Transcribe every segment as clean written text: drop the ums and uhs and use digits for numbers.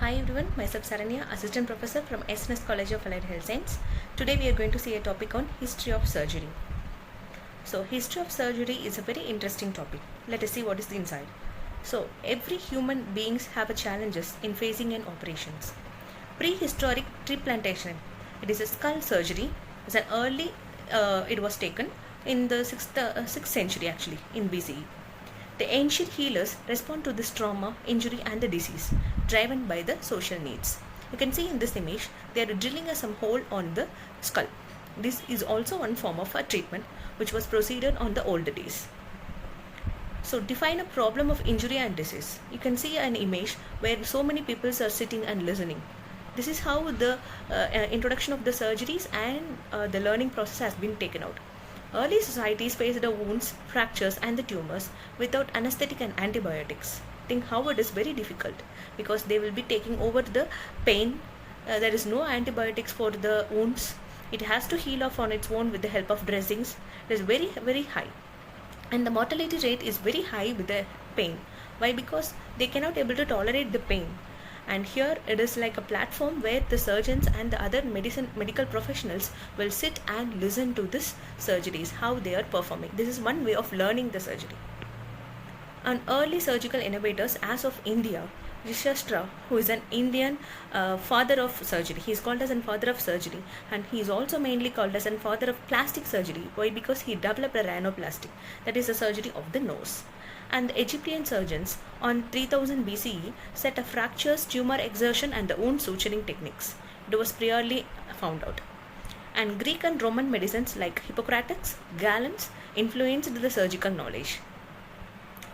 Hi everyone, myself Saranya, Assistant Professor from SNS College of Allied Health Science. Today we are going to see a topic on history of surgery. So, history of surgery is a very interesting topic. Let us see what is the inside. So, every human beings have a challenges in facing an operations. Prehistoric tree plantation. It is a skull surgery. It's an early. It was taken in the sixth century actually in BCE. The ancient healers respond to this trauma, injury, and the disease, driven by the social needs. You can see in this image, they are drilling some hole on the skull. This is also one form of a treatment which was proceeded on the older days. So, define a problem of injury and disease. You can see an image where so many people are sitting and listening. This is how the introduction of the surgeries and the learning process has been taken out. Early societies faced the wounds, fractures, and the tumors without anesthetic and antibiotics. Think how it is very difficult because they will be taking over the pain. There is no antibiotics for the wounds. It has to heal off on its own with the help of dressings. It is very, very high. And the mortality rate is very high with the pain. Why? Because they cannot able to tolerate the pain. And here it is like a platform where the surgeons and the other medical professionals will sit and listen to this surgeries, how they are performing. This is one way of learning the surgery. An early surgical innovators as of India, Rishastra, who is an Indian father of surgery. He is called as a father of surgery, and he is also mainly called as a father of plastic surgery. Why? Because he developed a rhinoplasty, that is the surgery of the nose. And the Egyptian surgeons on 3000 BCE set a fractures, tumor exertion, and the wound suturing techniques. It was priorly found out. And Greek and Roman medicines like Hippocrates, Galens influenced the surgical knowledge.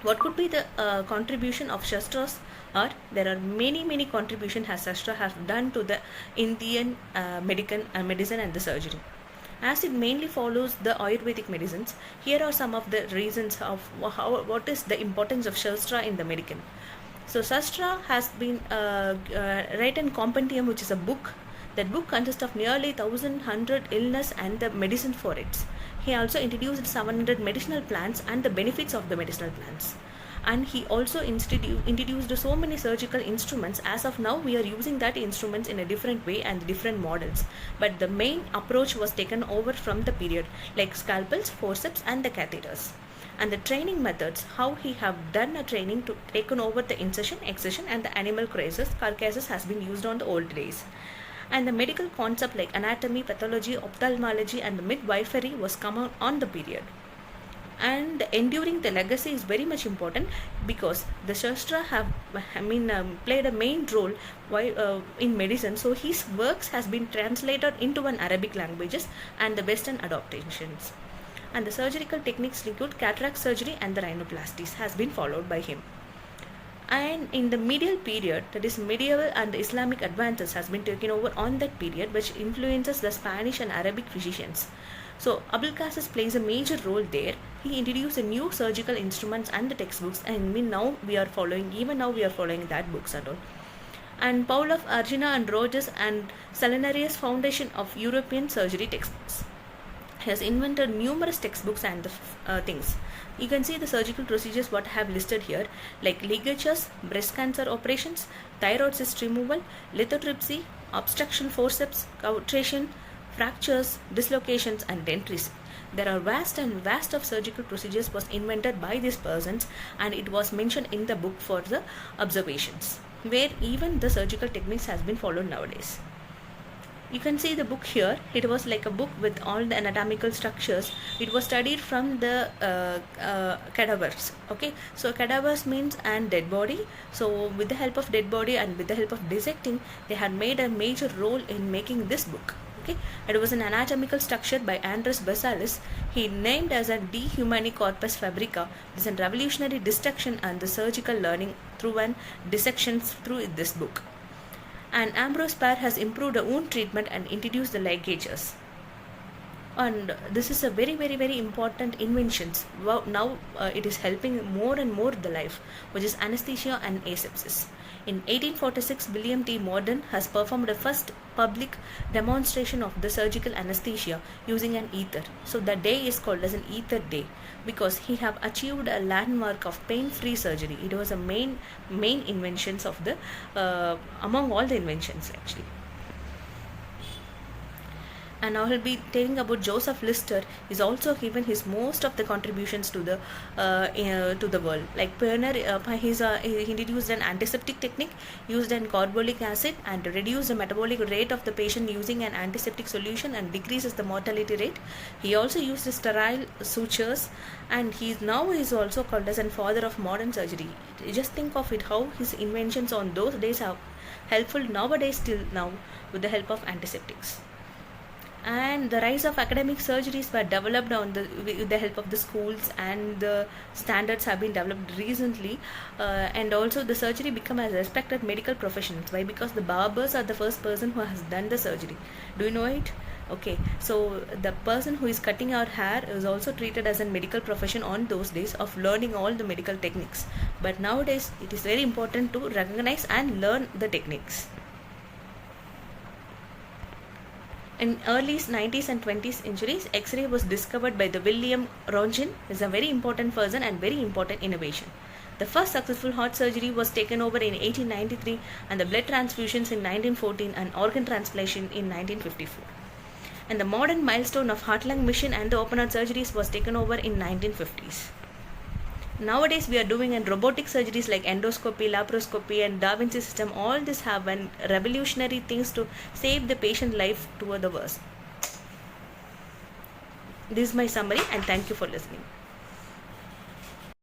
What could be the contribution of Shastras? There are many contributions as Shastra have done to the Indian medicine and the surgery. As it mainly follows the Ayurvedic medicines, here are some of the reasons of what is the importance of Shastra in the medicine. So Shastra has been written compendium, which is a book. That book consists of nearly 1100 illness and the medicine for it. He also introduced 700 medicinal plants and the benefits of the medicinal plants. And he also introduced so many surgical instruments. As of now, we are using that instruments in a different way and different models. But the main approach was taken over from the period, like scalpels, forceps, and the catheters. And the training methods, how he have done a training to taken over the incision, excision, and the animal carcasses has been used on the old days. And the medical concept like anatomy, pathology, ophthalmology, and the midwifery was come on the period. And enduring the legacy is very much important because the Shastra have played a main role in medicine. So his works has been translated into an Arabic languages and the Western adaptations. And the surgical techniques include cataract surgery and the rhinoplasties has been followed by him. And in the medieval period, that is medieval and the Islamic advances has been taken over on that period, which influences the Spanish and Arabic physicians. So Abul Qasim plays a major role there. He introduced a new surgical instruments and the textbooks, and now we are following that books and all. And Paul of Argina and Rogers and Salinarius foundation of European surgery textbooks. He has invented numerous textbooks and the things. You can see the surgical procedures what I have listed here, like ligatures, breast cancer operations, thyroid cyst removal, lithotripsy, obstruction forceps, cauterization, fractures, dislocations, and dentistry. There are vast of surgical procedures was invented by these persons, and it was mentioned in the book for the observations, where even the surgical techniques has been followed nowadays. You can see the book here. It was like a book with all the anatomical structures. It was studied from the cadavers. Okay, so cadavers means and dead body. So with the help of dead body and with the help of dissecting, they had made a major role in making this book. Okay, it was an anatomical structure by Andres Besalis. He named as a De Humani Corpus Fabrica. It is a revolutionary dissection and the surgical learning through an dissections through this book. And Ambrose Parr has improved the wound treatment and introduced the ligatures. And this is a very important inventions. Now it is helping more and more the life, which is anesthesia and asepsis. In 1846, William T. Morden has performed the first public demonstration of the surgical anesthesia using an ether. So the day is called as an ether day because he have achieved a landmark of pain-free surgery. It was a main inventions of the among all the inventions actually. And I will be telling about Joseph Lister. Is also given his most of the contributions to the world. Like pioneer, he introduced an antiseptic technique, used an carbolic acid, and reduced the metabolic rate of the patient using an antiseptic solution and decreases the mortality rate. He also used sterile sutures, and he is also called as a father of modern surgery. Just think of it, how his inventions on those days are helpful nowadays till now with the help of antiseptics. And the rise of academic surgeries were developed with the help of the schools, and the standards have been developed recently, and also the surgery become a respected medical profession. Why? Because the barbers are the first person who has done the surgery. Do you know it? Okay, so the person who is cutting our hair is also treated as a medical profession on those days of learning all the medical techniques. But nowadays it is very important to recognize and learn the techniques. In early 90s and 20s centuries, X-ray was discovered by the William Röntgen. Is a very important person and very important innovation. The first successful heart surgery was taken over in 1893, and the blood transfusions in 1914 and organ transplantation in 1954. And the modern milestone of heart-lung machine and the open heart surgeries was taken over in 1950s. Nowadays we are doing in robotic surgeries like endoscopy, laparoscopy, and Da Vinci system. All this have been revolutionary things to save the patient life toward the worst. This is my summary, and thank you for listening.